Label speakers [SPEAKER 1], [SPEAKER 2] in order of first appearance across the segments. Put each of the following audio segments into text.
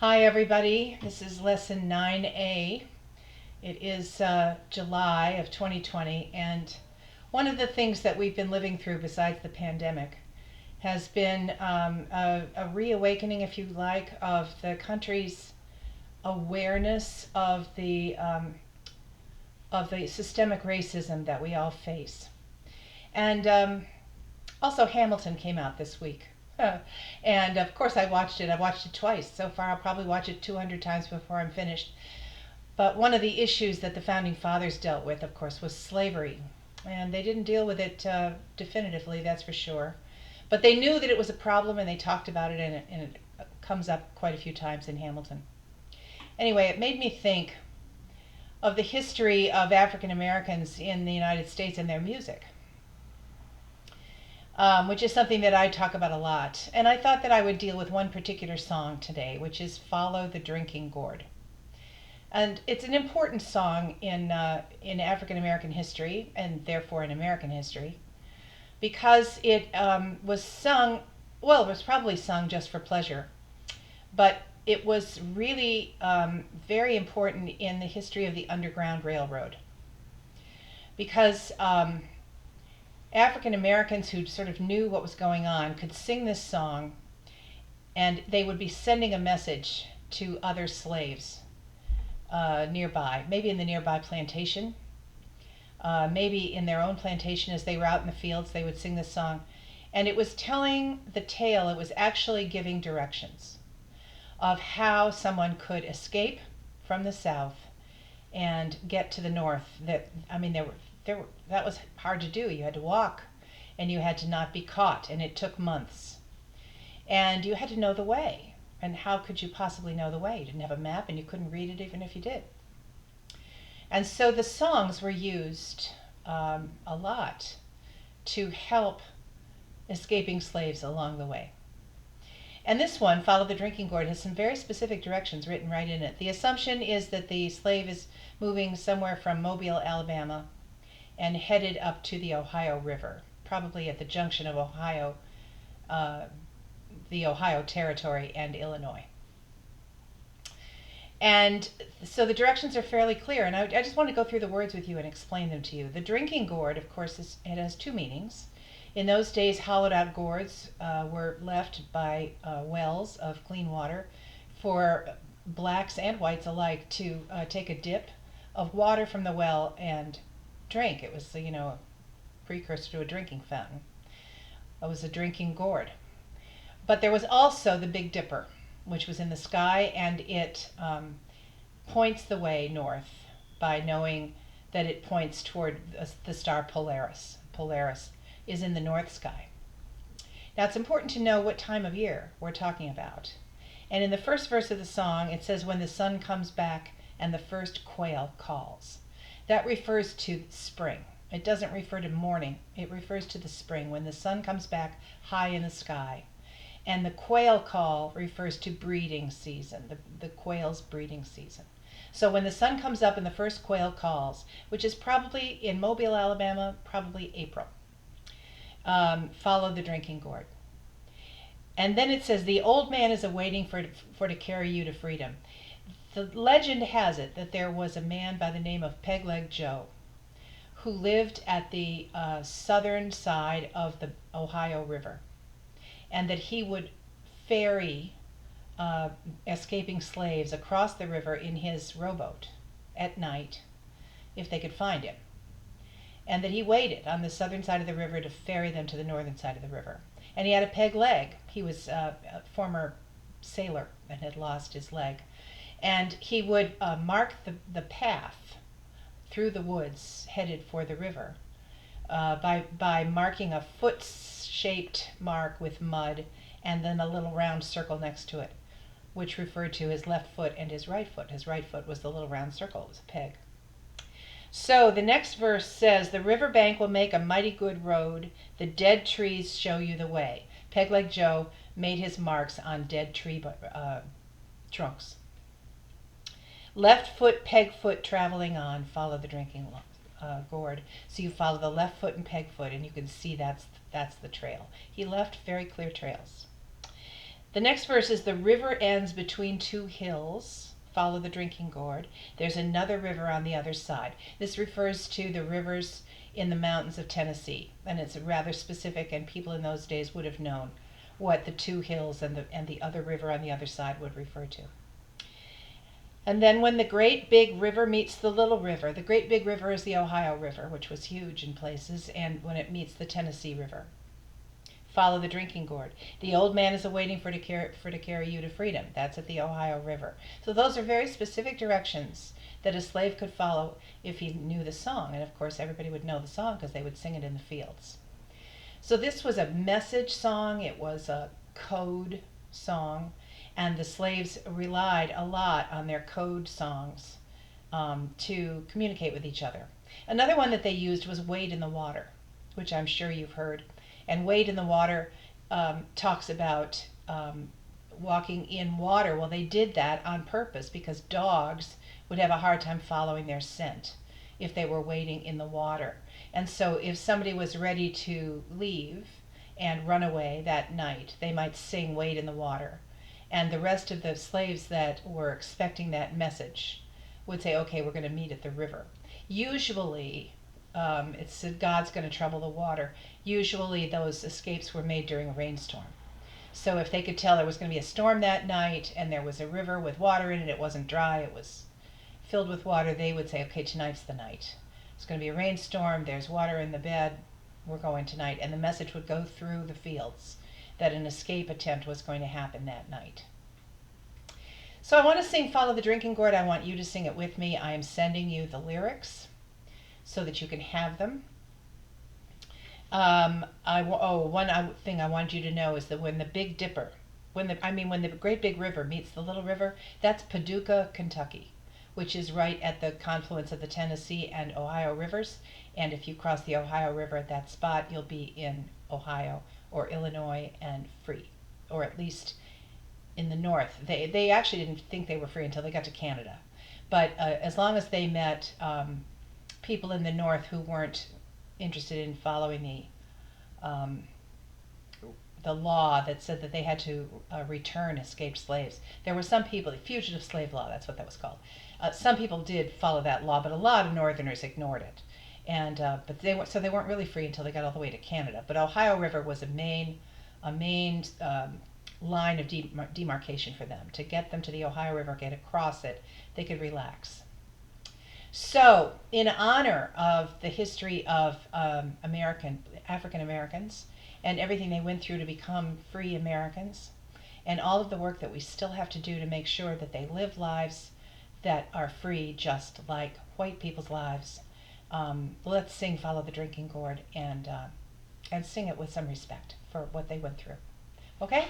[SPEAKER 1] Hi everybody, this is lesson 9A. It is July of 2020, and one of the things that we've been living through besides the pandemic has been a reawakening, if you like, of the country's awareness of the systemic racism that we all face. And also Hamilton came out this week. And of course I watched it. I watched it twice. So far I'll probably watch it 200 times before I'm finished. But one of the issues that the Founding Fathers dealt with, of course, was slavery. And they didn't deal with it definitively, that's for sure. But they knew that it was a problem and they talked about it, and it comes up quite a few times in Hamilton. Anyway, it made me think of the history of African Americans in the United States and their music. Which is something that I talk about a lot. And I thought that I would deal with one particular song today, which is Follow the Drinking Gourd. And it's an important song in African American history, and therefore in American history, because it was sung, well, it was probably sung just for pleasure, but it was really very important in the history of the Underground Railroad. Because African Americans who sort of knew what was going on could sing this song, and they would be sending a message to other slaves nearby, maybe in the nearby plantation, maybe in their own plantation as they were out in the fields. They would sing this song, and it was telling the tale. It was actually giving directions of how someone could escape from the South and get to the North. That that was hard to do. You had to walk, and you had to not be caught, and it took months. And you had to know the way. And how could you possibly know the way? You didn't have a map, and you couldn't read it even if you did. And so the songs were used a lot to help escaping slaves along the way. And this one, Follow the Drinking Gourd, has some very specific directions written right in it. The assumption is that the slave is moving somewhere from Mobile, Alabama, and headed up to the Ohio River, probably at the junction of the Ohio Territory and Illinois. And so the directions are fairly clear, and I just want to go through the words with you and explain them to you. The drinking gourd, of course, it has two meanings. In those days, hollowed out gourds were left by wells of clean water for blacks and whites alike to take a dip of water from the well and drink. It was, a precursor to a drinking fountain. It was a drinking gourd. But there was also the Big Dipper, which was in the sky, and it points the way north by knowing that it points toward the star Polaris. Polaris is in the north sky. Now it's important to know what time of year we're talking about. And in the first verse of the song, it says, when the sun comes back and the first quail calls. That refers to spring. It doesn't refer to morning. It refers to the spring, when the sun comes back high in the sky. And the quail call refers to breeding season, the quail's breeding season. So when the sun comes up and the first quail calls, which is probably in Mobile, Alabama, probably April, follow the drinking gourd. And then it says, the old man is awaiting for to carry you to freedom. The legend has it that there was a man by the name of Peg-Leg Joe who lived at the southern side of the Ohio River, and that he would ferry escaping slaves across the river in his rowboat at night if they could find him, and that he waited on the southern side of the river to ferry them to the northern side of the river. And he had a peg leg. He was a former sailor and had lost his leg. And he would mark the path through the woods headed for the river by marking a foot-shaped mark with mud and then a little round circle next to it, which referred to his left foot and his right foot. His right foot was the little round circle. It was a peg. So the next verse says, the riverbank will make a mighty good road. The dead trees show you the way. Peg-Leg Joe made his marks on dead tree trunks. Left foot, peg foot, traveling on, follow the drinking gourd. So you follow the left foot and peg foot, and you can see that's the trail. He left very clear trails. The next verse is the river ends between two hills. Follow the drinking gourd. There's another river on the other side. This refers to the rivers in the mountains of Tennessee, and it's rather specific, and people in those days would have known what the two hills and the other river on the other side would refer to. And then when the great big river meets the little river, the great big river is the Ohio River, which was huge in places, and when it meets the Tennessee River, follow the drinking gourd. The old man is awaiting to carry you to freedom. That's at the Ohio River. So those are very specific directions that a slave could follow if he knew the song. And of course, everybody would know the song because they would sing it in the fields. So this was a message song. It was a code song. And the slaves relied a lot on their code songs to communicate with each other. Another one that they used was wade in the water, which I'm sure you've heard. And wade in the water talks about walking in water. Well, they did that on purpose because dogs would have a hard time following their scent if they were wading in the water. And so if somebody was ready to leave and run away that night, they might sing wade in the water. And the rest of the slaves that were expecting that message would say, okay, we're going to meet at the river. Usually, it's God's going to trouble the water. Usually those escapes were made during a rainstorm. So if they could tell there was going to be a storm that night and there was a river with water in it, it wasn't dry, it was filled with water, they would say, okay, tonight's the night. It's going to be a rainstorm, there's water in the bed, we're going tonight. And the message would go through the fields that an escape attempt was going to happen that night. So I want to sing Follow the Drinking Gourd. I want you to sing it with me. I am sending you the lyrics so that you can have them. One thing I want you to know is that when the Big Dipper, when the Great Big River meets the Little River, that's Paducah, Kentucky, which is right at the confluence of the Tennessee and Ohio rivers. And if you cross the Ohio River at that spot, you'll be in Ohio or Illinois and free, or at least in the north. They actually didn't think they were free until they got to Canada. But as long as they met people in the north who weren't interested in following the law that said that they had to return escaped slaves. There were some people, fugitive slave law, that's what that was called. Some people did follow that law, but a lot of Northerners ignored it. And but they weren't really free until they got all the way to Canada. But Ohio River was a main line of demarcation for them. To get them to the Ohio River, get across it, they could relax. So, in honor of the history of African Americans and everything they went through to become free Americans, and all of the work that we still have to do to make sure that they live lives that are free, just like white people's lives, let's sing Follow the Drinking Gourd and sing it with some respect for what they went through. Okay?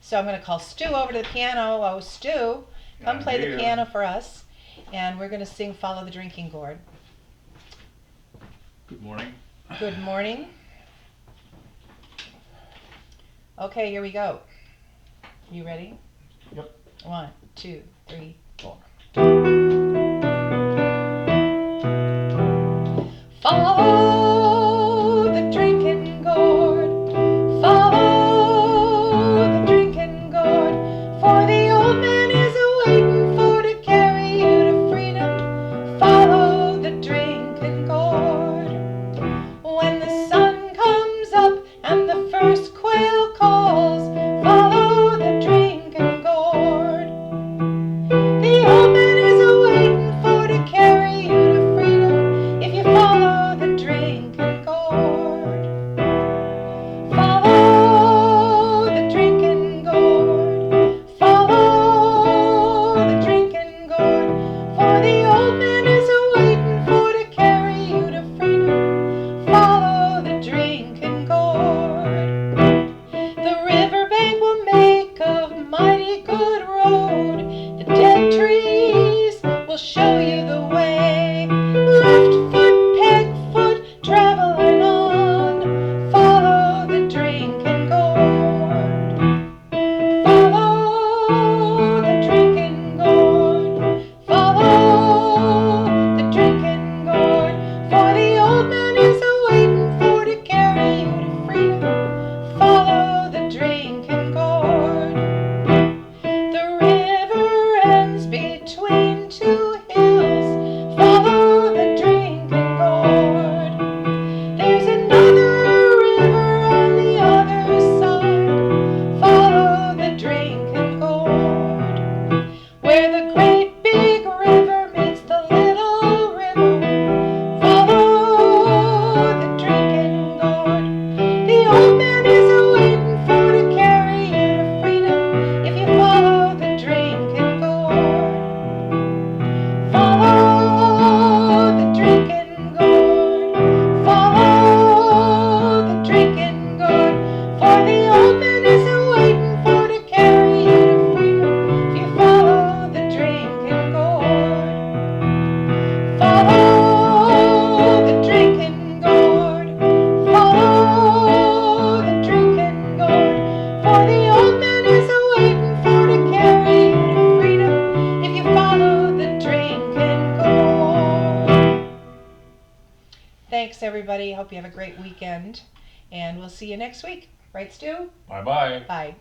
[SPEAKER 1] So I'm going to call Stu over to the piano. Oh, Stu, come play the piano for us. And we're going to sing Follow the Drinking Gourd.
[SPEAKER 2] Good morning.
[SPEAKER 1] Good morning. Okay, here we go. You ready?
[SPEAKER 2] Yep.
[SPEAKER 1] 1, 2, 3, 4. Follow the drinking gourd, follow the drinking gourd, for the old man is a-waiting for to carry you to freedom. Follow the drinking gourd. When the sun comes up and the first quail calls, follow the drinking gourd. The old man is a-waiting for to carry you to freedom if you follow the drinking gourd. Follow the drinking gourd. Follow the drinking gourd. For the old man is a-waiting for to carry you to freedom. Follow the drinking gourd. The riverbank will make a mighty good road. The dead trees will show you the way. Left foot, peg foot, traveling on. Follow the drinking gourd. Follow the drinking gourd. Follow the drinking gourd. For the old man is a-waiting for to carry you to freedom. Follow the drinking gourd. Thanks, everybody. Hope you have a great weekend. And we'll see you next week. Right, Stu?
[SPEAKER 2] Bye-bye.
[SPEAKER 1] Bye.